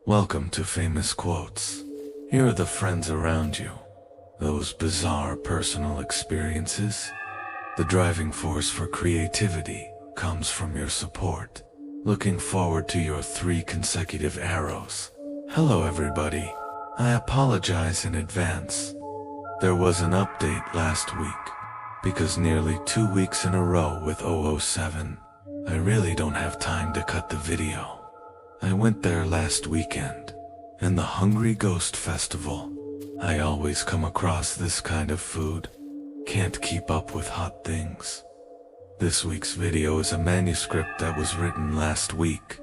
Welcome to Famous Quotes. Here are the friends around you. Those bizarre personal experiences. The driving force for creativity comes from your support. Looking forward to your 3 consecutive arrows. Hello everybody. I apologize in advance. There was an update last week, because nearly 2 weeks in a row with 007, I really don't have time to cut the video. I went there last weekend, and the Hungry Ghost Festival. I always come across this kind of food. Can't keep up with hot things. This week's video is a manuscript that was written last week.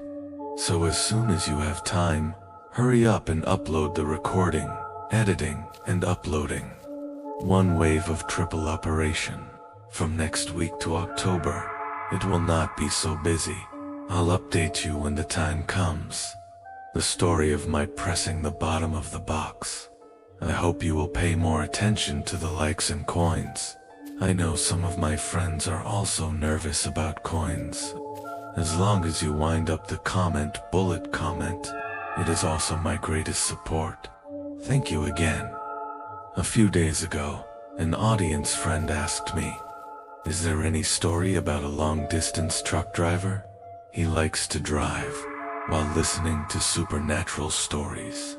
So as soon as you have time, hurry up and upload the recording, editing, and uploading. One wave of triple operation. From next week to October, it will not be so busy. I'll update you when the time comes. The story of my pressing the bottom of the box. I hope you will pay more attention to the likes and coins. I know some of my friends are also nervous about coins. As long as you wind up the bullet comment, it is also my greatest support. Thank you again. A few days ago, an audience friend asked me, is there any story about a long-distance truck driver? He likes to drive while listening to supernatural stories.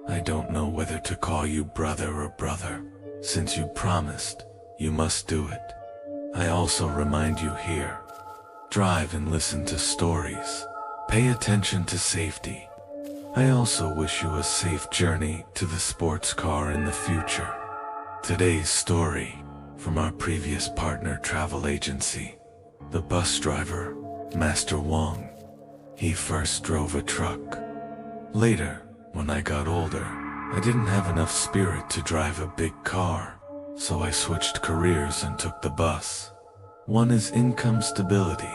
I don't know whether to call you brother or brother. Since you promised, you must do it. I also remind you here. Drive and listen to stories. Pay attention to safety. I also wish you a safe journey to the sports car in the future. Today's story, from our previous partner travel agency, the bus driver, Master Wong. He first drove a truck. Later, when I got older, I didn't have enough spirit to drive a big car, so I switched careers and took the bus. One is income stability.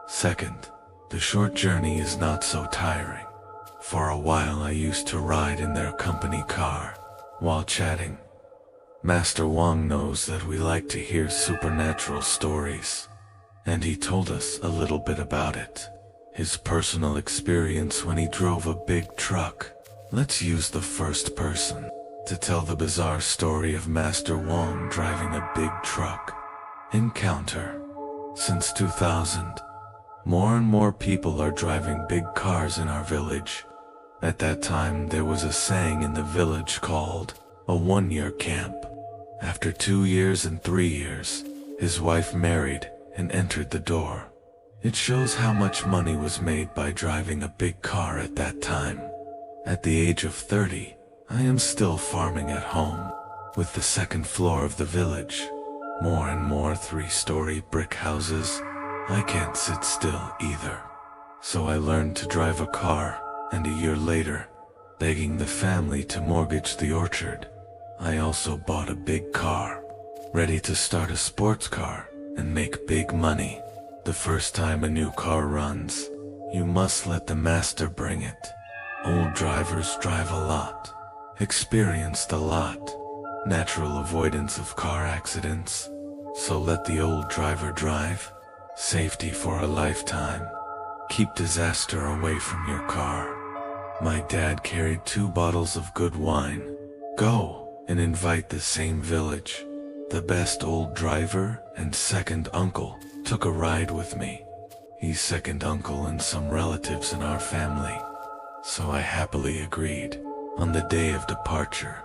Second, the short journey is not so tiring. For a while I used to ride in their company car, while chatting. Master Wong knows that we like to hear supernatural stories, and he told us a little bit about it. His personal experience when he drove a big truck. Let's use the first person to tell the bizarre story of Master Wong driving a big truck. Encounter. Since 2000, more and more people are driving big cars in our village. At that time, there was a saying in the village called a 1-year camp. After 2 years and 3 years, his wife married and entered the door. It shows how much money was made by driving a big car at that time. At the age of 30, I am still farming at home, with the second floor of the village. More and more 3-story brick houses. I can't sit still either. So I learned to drive a car, and a year later, begging the family to mortgage the orchard, I also bought a big car, ready to start a sports car and make big money. The first time a new car runs, you must let the master bring it. Old drivers drive a lot, experienced a lot, natural avoidance of car accidents, so let the old driver drive. Safety for a lifetime. Keep disaster away from your car. My dad carried 2 bottles of good wine. Go and invite the same village. The best old driver and second uncle took a ride with me. He's second uncle and some relatives in our family. So I happily agreed. On the day of departure,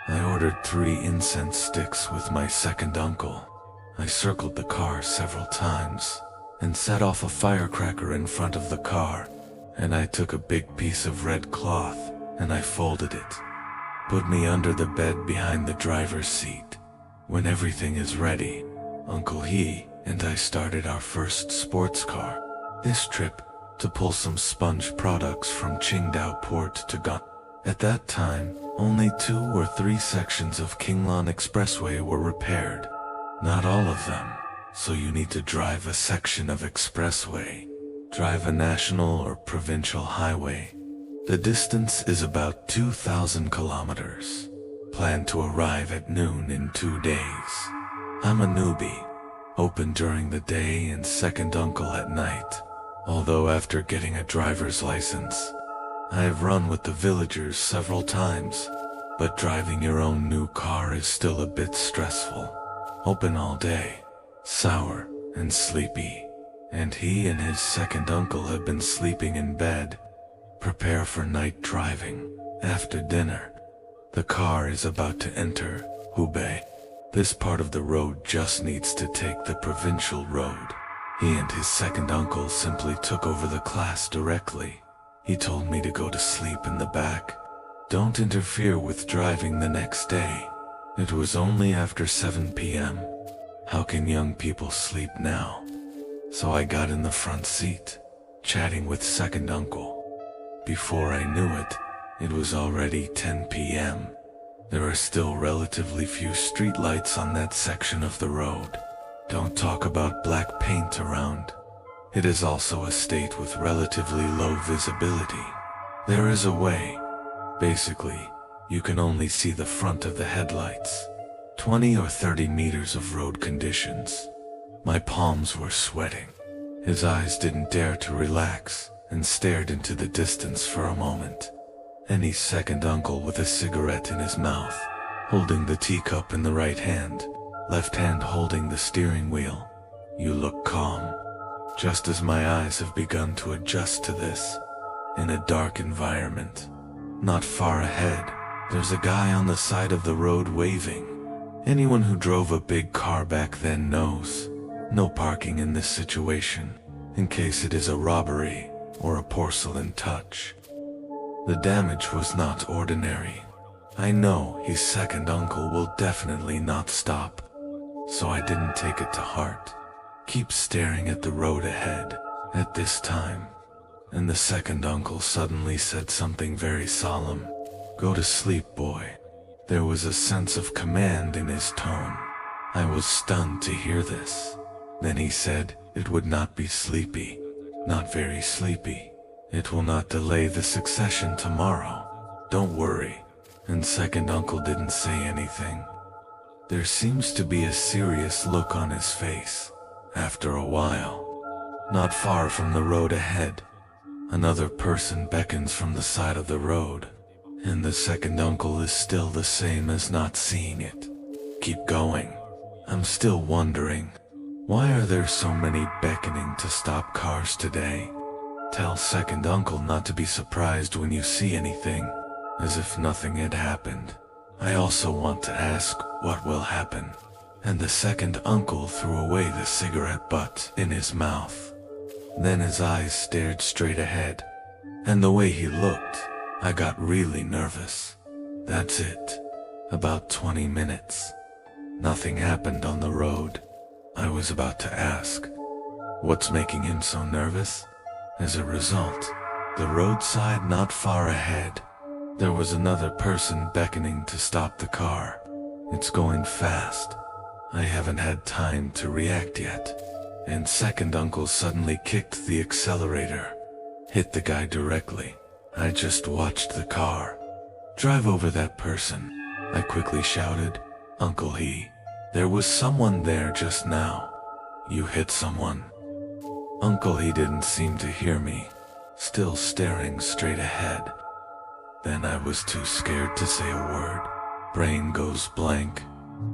I ordered 3 incense sticks with my second uncle. I circled the car several times and set off a firecracker in front of the car, and I took a big piece of red cloth and I folded it. Put me under the bed behind the driver's seat. When everything is ready, Uncle He and I started our first sports car. This trip to pull some sponge products from Qingdao Port to Gan. At that time, only 2 or 3 sections of Qinglan Expressway were repaired. Not all of them, so you need to drive a section of expressway. Drive a national or provincial highway. The distance is about 2,000 kilometers. Plan to arrive at noon in 2 days. I'm a newbie, open during the day and second uncle at night. Although after getting a driver's license, I have run with the villagers several times, but driving your own new car is still a bit stressful. Open all day, sour and sleepy, and he and his second uncle have been sleeping in bed. Prepare for night driving. After dinner, the car is about to enter Hubei. This part of the road just needs to take the provincial road. He and his second uncle simply took over the class directly. He told me to go to sleep in the back. Don't interfere with driving the next day. It was only after 7 p.m. How can young people sleep now? So I got in the front seat, chatting with second uncle. Before I knew it, it was already 10 p.m. There are still relatively few streetlights on that section of the road. Don't talk about black paint around. It is also a state with relatively low visibility. There is a way. Basically, you can only see the front of the headlights. 20 or 30 meters of road conditions. My palms were sweating. His eyes didn't dare to relax and stared into the distance for a moment. Any second uncle with a cigarette in his mouth, holding the teacup in the right hand, left hand holding the steering wheel. You look calm. Just as my eyes have begun to adjust to this, in a dark environment. Not far ahead, there's a guy on the side of the road waving. Anyone who drove a big car back then knows. No parking in this situation, in case it is a robbery or a porcelain touch. The damage was not ordinary. I know his second uncle will definitely not stop, so I didn't take it to heart. Keep staring at the road ahead at this time, and the second uncle suddenly said something very solemn. Go to sleep, boy. There was a sense of command in his tone. I was stunned to hear this. Then he said, it would not be sleepy, not very sleepy. It will not delay the succession tomorrow. Don't worry. And second uncle didn't say anything. There seems to be a serious look on his face. After a while, not far from the road ahead, another person beckons from the side of the road, and the second uncle is still the same as not seeing it. Keep going. I'm still wondering, why are there so many beckoning to stop cars today? Tell second uncle not to be surprised when you see anything, as if nothing had happened. I also want to ask what will happen. And the second uncle threw away the cigarette butt in his mouth. Then his eyes stared straight ahead, and the way he looked, I got really nervous. That's it. About 20 minutes. Nothing happened on the road. I was about to ask, what's making him so nervous? As a result, the roadside not far ahead, there was another person beckoning to stop the car. It's going fast. I haven't had time to react yet, and second uncle suddenly kicked the accelerator, hit the guy directly. I just watched the car drive over that person. I quickly shouted, Uncle He, there was someone there just now. You hit someone. Uncle He didn't seem to hear me, still staring straight ahead. Then I was too scared to say a word. Brain goes blank.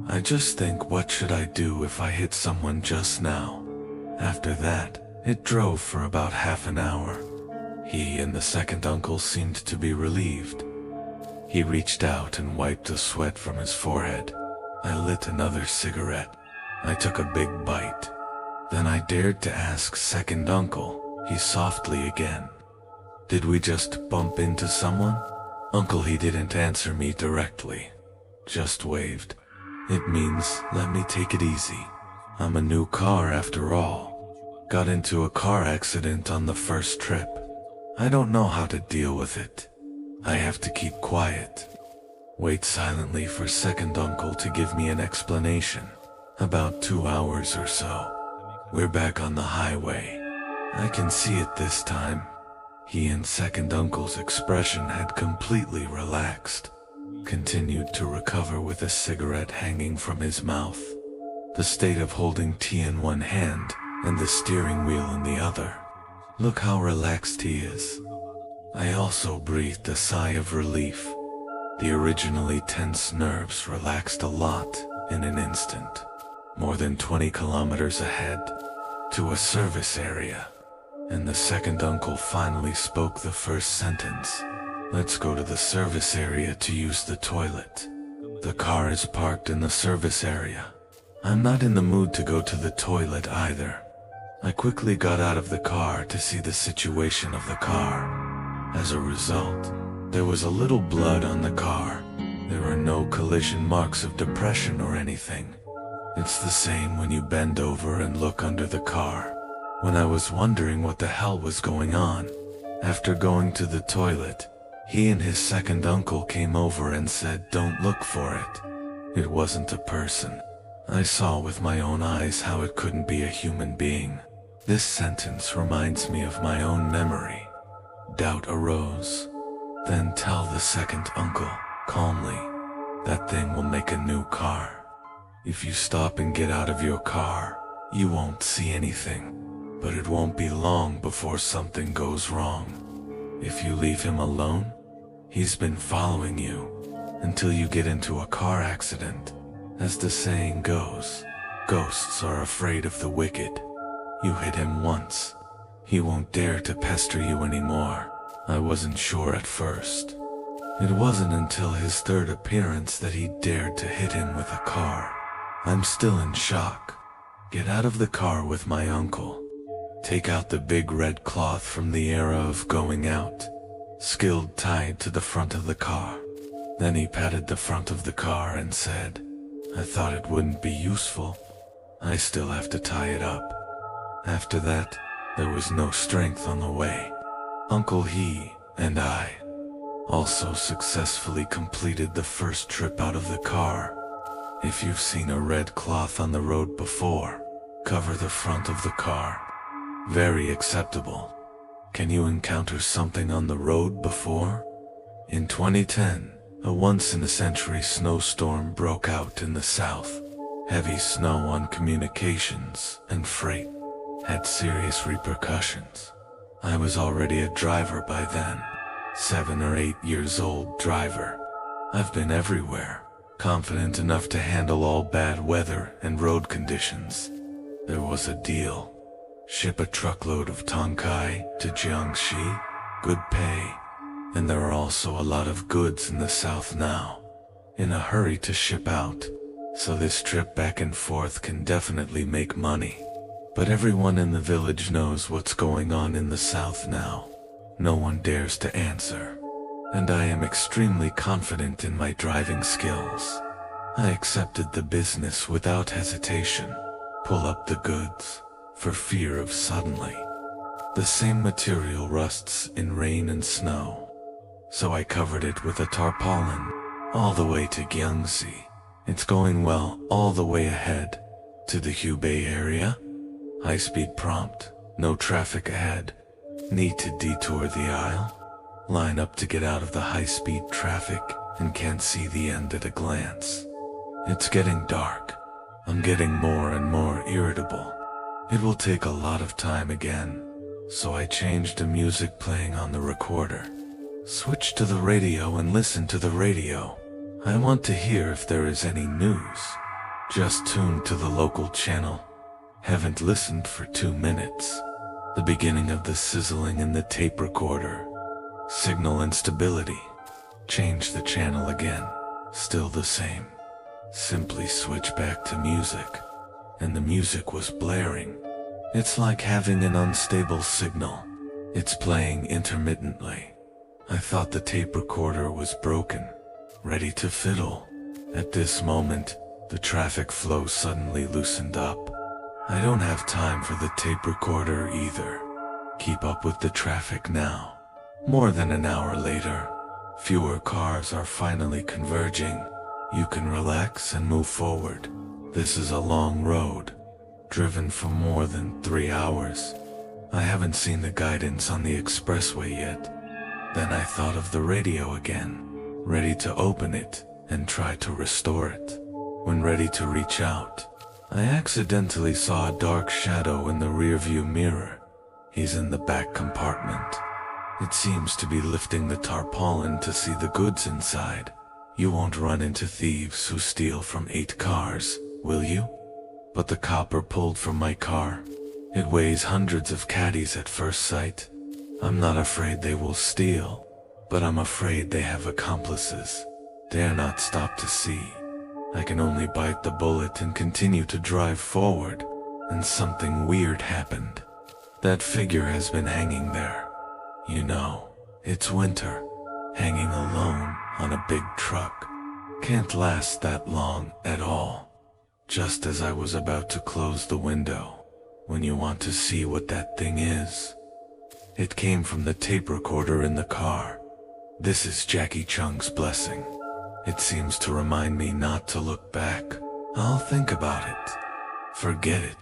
I just think, what should I do if I hit someone just now? After that, it drove for about half an hour. He and the second uncle seemed to be relieved. He reached out and wiped the sweat from his forehead. I lit another cigarette. I took a big bite. Then I dared to ask second uncle, he softly again. Did we just bump into someone? Uncle He didn't answer me directly, just waved. It means, let me take it easy. I'm a new car after all. Got into a car accident on the first trip. I don't know how to deal with it. I have to keep quiet. Wait silently for second uncle to give me an explanation. About 2 hours or so. We're back on the highway. I can see it this time. He and second uncle's expression had completely relaxed. Continued to recover with a cigarette hanging from his mouth. The state of holding tea in one hand and the steering wheel in the other. Look how relaxed he is. I also breathed a sigh of relief. The originally tense nerves relaxed a lot in an instant. More than 20 kilometers ahead, to a service area, and the second uncle finally spoke the first sentence. Let's go to the service area to use the toilet. The car is parked in the service area. I'm not in the mood to go to the toilet either. I quickly got out of the car to see the situation of the car. As a result, there was a little blood on the car. There are no collision marks of depression or anything. It's the same when you bend over and look under the car. When I was wondering what the hell was going on, after going to the toilet, he and his second uncle came over and said, "Don't look for it." It wasn't a person. I saw with my own eyes how it couldn't be a human being. This sentence reminds me of my own memory. Doubt arose. Then tell the second uncle, calmly, that thing will make a new car. If you stop and get out of your car, you won't see anything, but it won't be long before something goes wrong. If you leave him alone, he's been following you until you get into a car accident. As the saying goes, ghosts are afraid of the wicked. You hit him once, he won't dare to pester you anymore. I wasn't sure at first. It wasn't until his third appearance that he dared to hit him with a car. I'm still in shock. Get out of the car with my uncle. Take out the big red cloth from the era of going out, skilled tied to the front of the car. Then he patted the front of the car and said, "I thought it wouldn't be useful. I still have to tie it up." After that, there was no strength on the way. Uncle he and I also successfully completed the first trip out of the car. If you've seen a red cloth on the road before, cover the front of the car. Very acceptable. Can you encounter something on the road before? In 2010, a once-in-a-century snowstorm broke out in the south. Heavy snow on communications and freight had serious repercussions. I was already a driver by then, 7 or 8 years old driver. I've been everywhere, confident enough to handle all bad weather and road conditions. There was a deal. Ship a truckload of Tonkai to Jiangxi, good pay, and there are also a lot of goods in the south now. In a hurry to ship out, so this trip back and forth can definitely make money. But everyone in the village knows what's going on in the south now. No one dares to answer. And I am extremely confident in my driving skills. I accepted the business without hesitation. Pull up the goods, for fear of suddenly. The same material rusts in rain and snow. So I covered it with a tarpaulin, all the way to Gyeongsi. It's going well all the way ahead. To the Hubei area? High-speed prompt, no traffic ahead. Need to detour the aisle? Line up to get out of the high-speed traffic and can't see the end at a glance. It's getting dark. I'm getting more and more irritable. It will take a lot of time again, so I changed the music playing on the recorder. Switch to the radio and listen to the radio. I want to hear if there is any news. Just tuned to the local channel. Haven't listened for 2 minutes. The beginning of the sizzling in the tape recorder. Signal instability. Change the channel again. Still the same. Simply switch back to music. And the music was blaring. It's like having an unstable signal. It's playing intermittently. I thought the tape recorder was broken, ready to fiddle. At this moment, the traffic flow suddenly loosened up. I don't have time for the tape recorder either. Keep up with the traffic now. More than an hour later, fewer cars are finally converging. You can relax and move forward. This is a long road, driven for more than 3 hours. I haven't seen the guidance on the expressway yet. Then I thought of the radio again, ready to open it and try to restore it. When ready to reach out, I accidentally saw a dark shadow in the rearview mirror. He's in the back compartment. It seems to be lifting the tarpaulin to see the goods inside. You won't run into thieves who steal from 8 cars, will you? But the copper pulled from my car. It weighs hundreds of caddies at first sight. I'm not afraid they will steal, but I'm afraid they have accomplices. Dare not stop to see. I can only bite the bullet and continue to drive forward, and something weird happened. That figure has been hanging there. You know, it's winter. Hanging alone on a big truck can't last that long at all. Just as I was about to close the window, when you want to see what that thing is. It came from the tape recorder in the car. This is Jackie Chung's blessing. It seems to remind me not to look back. I'll think about it. Forget it.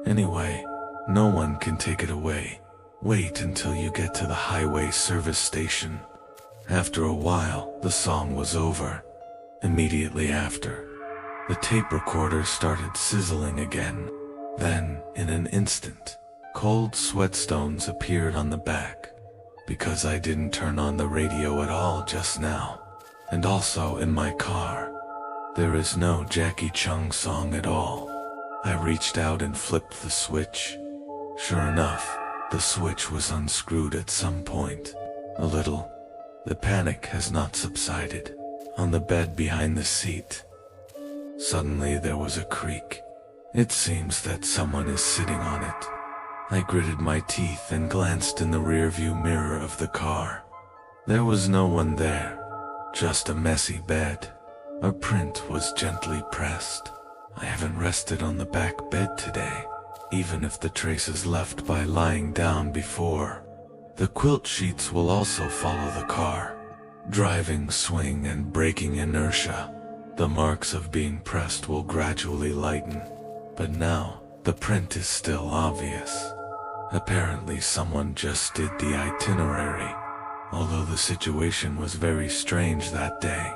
Anyway, no one can take it away. Wait until you get to the highway service station. After a while, the song was over. Immediately after, the tape recorder started sizzling again. Then, in an instant, cold sweatstones appeared on the back, because I didn't turn on the radio at all just now. And also in my car, there is no Jackie Chung song at all. I reached out and flipped the switch. Sure enough, the switch was unscrewed at some point. A little. The panic has not subsided. On the bed behind the seat, suddenly there was a creak. It seems that someone is sitting on it. I gritted my teeth and glanced in the rearview mirror of the car. There was no one there, just a messy bed. A print was gently pressed. I haven't rested on the back bed today, even if the traces left by lying down before. The quilt sheets will also follow the car, driving swing and braking inertia. The marks of being pressed will gradually lighten, but now the print is still obvious. Apparently someone just did the itinerary, although the situation was very strange that day.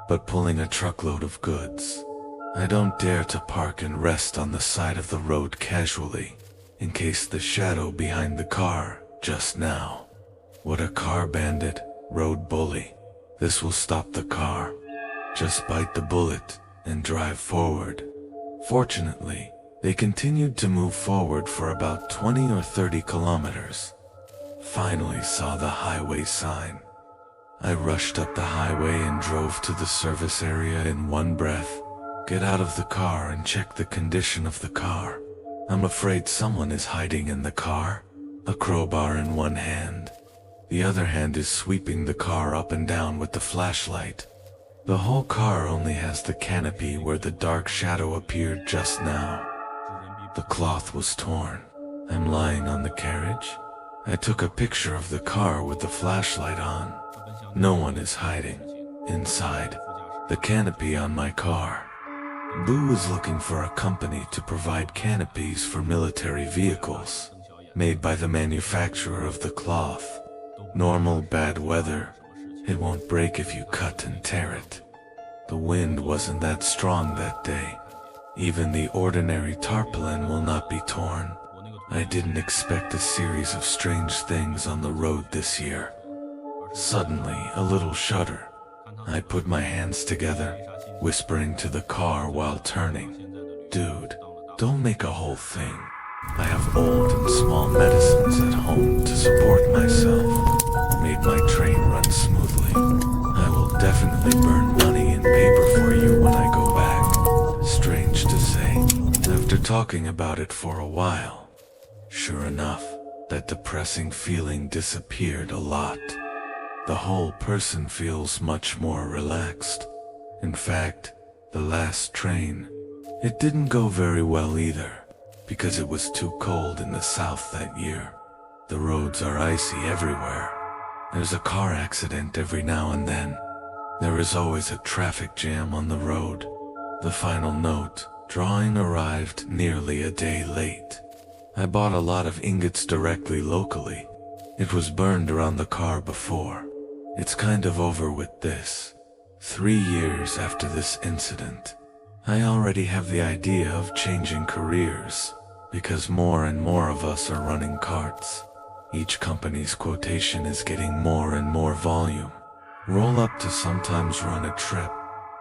But pulling a truckload of goods, I don't dare to park and rest on the side of the road casually, in case the shadow behind the car just now. What a car bandit, road bully. This will stop the car. Just bite the bullet and drive forward. Fortunately, they continued to move forward for about 20 or 30 kilometers. Finally saw the highway sign. I rushed up the highway and drove to the service area in one breath. Get out of the car and check the condition of the car. I'm afraid someone is hiding in the car. A crowbar in one hand. The other hand is sweeping the car up and down with the flashlight. The whole car only has the canopy where the dark shadow appeared just now. The cloth was torn. I'm lying on the carriage. I took a picture of the car with the flashlight on. No one is hiding. Inside, the canopy on my car. Boo is looking for a company to provide canopies for military vehicles, made by the manufacturer of the cloth. Normal bad weather. It won't break if you cut and tear it. The wind wasn't that strong that day. Even the ordinary tarpaulin will not be torn. I didn't expect a series of strange things on the road this year. Suddenly, a little shudder. I put my hands together, whispering to the car while turning. Dude, don't make a whole thing. I have old and small medicines at home to support myself. Made my train run smoothly. I will definitely burn money and paper for you when I go back. Strange to say, after talking about it for a while, sure enough, that depressing feeling disappeared a lot. The whole person feels much more relaxed. In fact, the last train, it didn't go very well either, because it was too cold in the south that year. The roads are icy everywhere. There's a car accident every now and then. There is always a traffic jam on the road. The final note, drawing arrived nearly a day late. I bought a lot of ingots directly locally. It was burned around the car before. It's kind of over with this. 3 years after this incident, I already have the idea of changing careers, because more and more of us are running carts. Each company's quotation is getting more and more volume. Roll up to sometimes run a trip.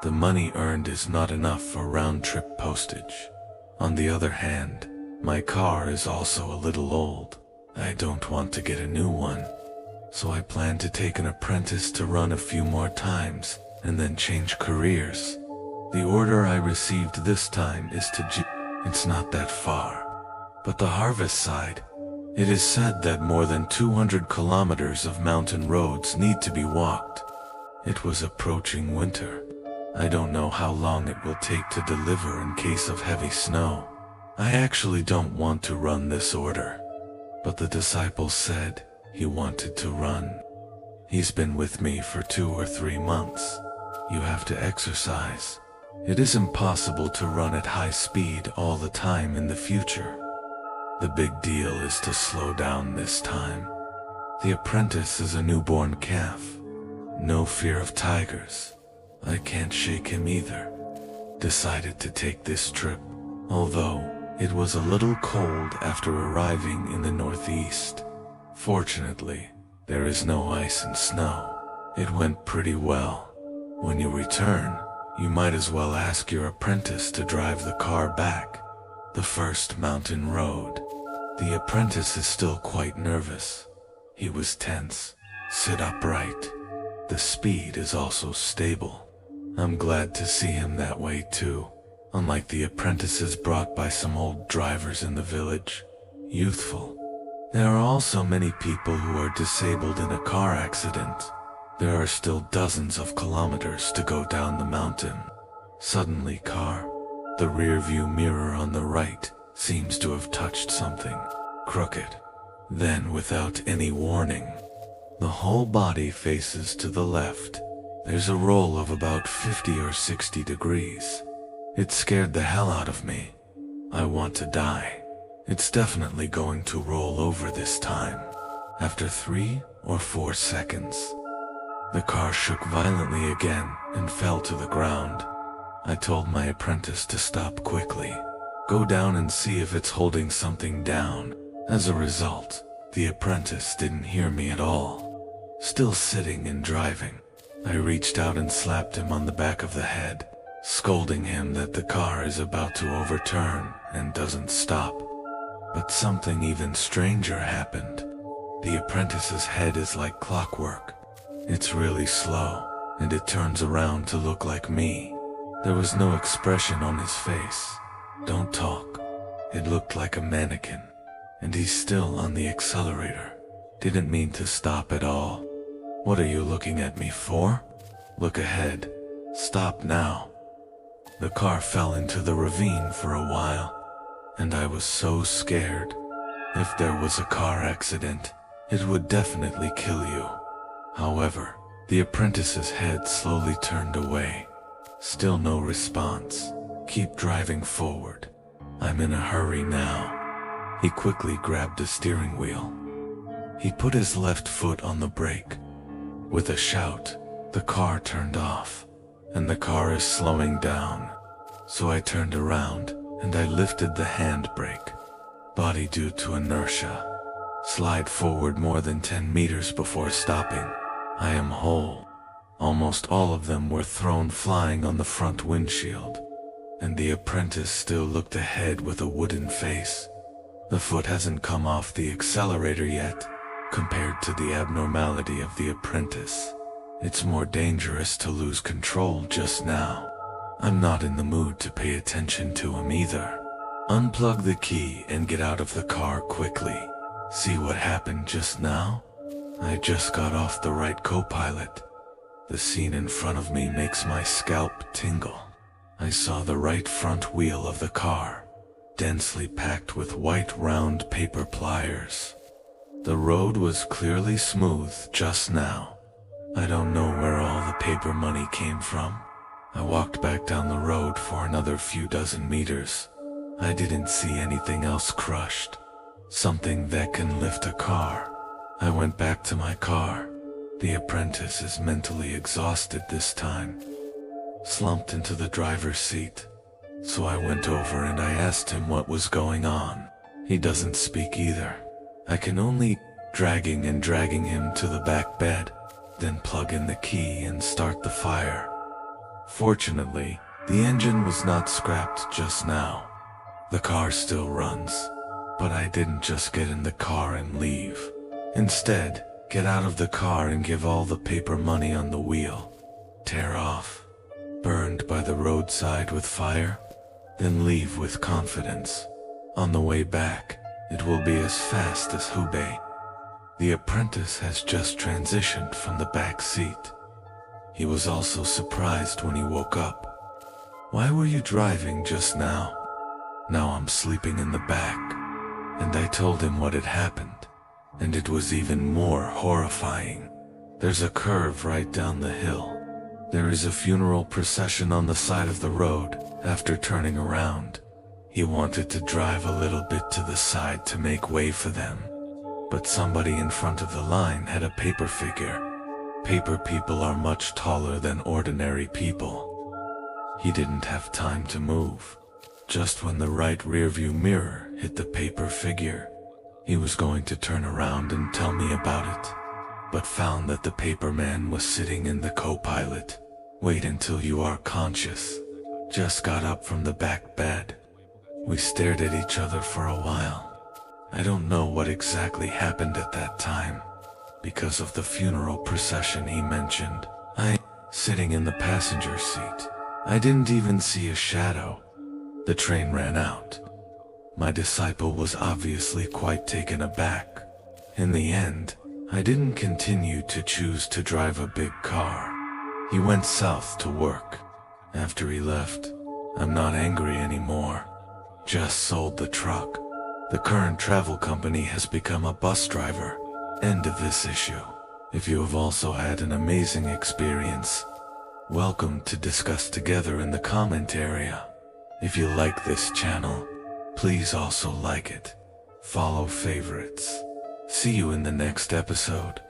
The money earned is not enough for round-trip postage. On the other hand, my car is also a little old. I don't want to get a new one. So I plan to take an apprentice to run a few more times and then change careers. The order I received this time is to It's not that far. But the harvest side. It is said that more than 200 kilometers of mountain roads need to be walked. It was approaching winter. I don't know how long it will take to deliver in case of heavy snow. I actually don't want to run this order. But the disciple said he wanted to run. He's been with me for 2 or 3 months. You have to exercise. It is impossible to run at high speed all the time in the future. The big deal is to slow down this time. The apprentice is a newborn calf. No fear of tigers. I can't shake him either. Decided to take this trip, although it was a little cold after arriving in the northeast. Fortunately, there is no ice and snow. It went pretty well. When you return, you might as well ask your apprentice to drive the car back. The first mountain road. The apprentice is still quite nervous. He was tense. Sit upright. The speed is also stable. I'm glad to see him that way too. Unlike the apprentices brought by some old drivers in the village. Youthful. There are also many people who are disabled in a car accident. There are still dozens of kilometers to go down the mountain. Suddenly car. The rearview mirror on the right seems to have touched something crooked. Then without any warning, the whole body faces to the left. There's a roll of about 50 or 60 degrees. It scared the hell out of me. I want to die. It's definitely going to roll over this time. After 3 or 4 seconds, the car shook violently again and fell to the ground. I told my apprentice to stop quickly. Go down and see if it's holding something down. As a result, the apprentice didn't hear me at all. Still sitting and driving, I reached out and slapped him on the back of the head, scolding him that the car is about to overturn and doesn't stop. But something even stranger happened. The apprentice's head is like clockwork. It's really slow, and it turns around to look like me. There was no expression on his face. Don't talk. It looked like a mannequin. And he's still on the accelerator. Didn't mean to stop at all. What are you looking at me for? Look ahead. Stop now. The car fell into the ravine for a while, and I was so scared. If there was a car accident, it would definitely kill you. However, the apprentice's head slowly turned away. Still no response. Keep driving forward. I'm in a hurry now. He quickly grabbed the steering wheel. He put his left foot on the brake. With a shout, the car turned off, and the car is slowing down. So I turned around, and I lifted the handbrake. Body due to inertia. Slide forward more than 10 meters before stopping. I am whole. Almost all of them were thrown flying on the front windshield. And the apprentice still looked ahead with a wooden face. The foot hasn't come off the accelerator yet, compared to the abnormality of the apprentice. It's more dangerous to lose control just now. I'm not in the mood to pay attention to him either. Unplug the key and get out of the car quickly. See what happened just now? I just got off the right co-pilot. The scene in front of me makes my scalp tingle. I saw the right front wheel of the car, densely packed with white round paper pliers. The road was clearly smooth just now. I don't know where all the paper money came from. I walked back down the road for another few dozen meters. I didn't see anything else crushed. Something that can lift a car. I went back to my car. The apprentice is mentally exhausted this time. Slumped into the driver's seat. So I went over and I asked him what was going on. He doesn't speak either. I can only dragging and dragging him to the back bed, then plug in the key and start the fire. Fortunately, the engine was not scrapped just now. The car still runs, but I didn't just get in the car and leave. Instead, get out of the car and give all the paper money on the wheel. Tear off, burned by the roadside with fire, then leave with confidence. On the way back, it will be as fast as Hubei. The apprentice has just transitioned from the back seat. He was also surprised when he woke up. "Why were you driving just now?" "Now I'm sleeping in the back." And I told him what had happened, and it was even more horrifying. There's a curve right down the hill. There is a funeral procession on the side of the road. After turning around, he wanted to drive a little bit to the side to make way for them. But somebody in front of the line had a paper figure. Paper people are much taller than ordinary people. He didn't have time to move. Just when the right rearview mirror hit the paper figure, he was going to turn around and tell me about it, but found that the paper man was sitting in the co-pilot. "Wait until you are conscious." Just got up from the back bed. We stared at each other for a while. I don't know what exactly happened at that time. Because of the funeral procession he mentioned, sitting in the passenger seat, I didn't even see a shadow. The train ran out. My disciple was obviously quite taken aback. In the end, I didn't continue to choose to drive a big car. He went south to work. After he left, I'm not angry anymore. Just sold the truck. The current travel company has become a bus driver. End of this issue. If you have also had an amazing experience, welcome to discuss together in the comment area. If you like this channel, please also like it. Follow favorites. See you in the next episode.